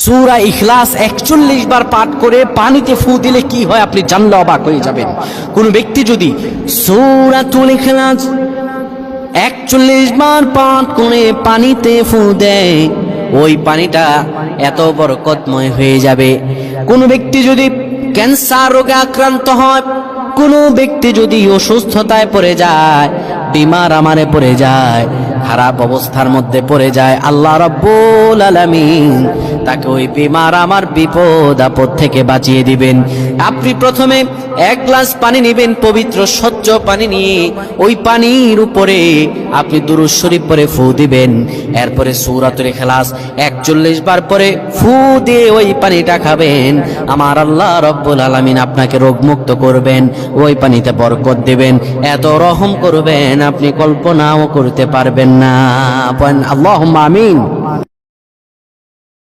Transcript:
সূরা ইখলাস 41 বার পাঠ করে পানিতে ফু দিলে কি হয় আপনি জানলে অবাক হয়ে যাবেন। কোন ব্যক্তি যদি সূরাতুল ইখলাস 41 বার পাঠ করে পানিতে ফু দেয়, ওই পানিটা এত বরকতময় হয়ে যাবে। কোন ব্যক্তি যদি ক্যান্সার রোগে আক্রান্ত হয়, কোন ব্যক্তি যদি অসুস্থতায় পড়ে যায়, বিমার আমারে পড়ে যায়, খারাপ অবস্থার মধ্যে পড়ে যায়, আল্লাহ রাব্বুল আলামিন তাকে ওই বিমার আমার বিপদ আপদ থেকে বাঁচিয়ে দিবেন। আপনি প্রথমে 1 গ্লাস পানি নেবেন, পবিত্র স্বচ্ছ পানি নিয়ে ওই পানির উপরে আপনি দুরূদ শরীফ পড়ে ফু দিবেন। এরপরে সূরাতুল ইখলাস 41 বার পরে ফু দিয়ে ওই পানিটা খাবেন। আমার আল্লাহ রাব্বুল আলামিন আপনাকে রোগমুক্ত করবেন, ওই পানিতে বরকত দিবেন, এত রহম করবেন আপনি কল্পনাও করতে পারবেন না। আল্লাহুম্মা আমিন।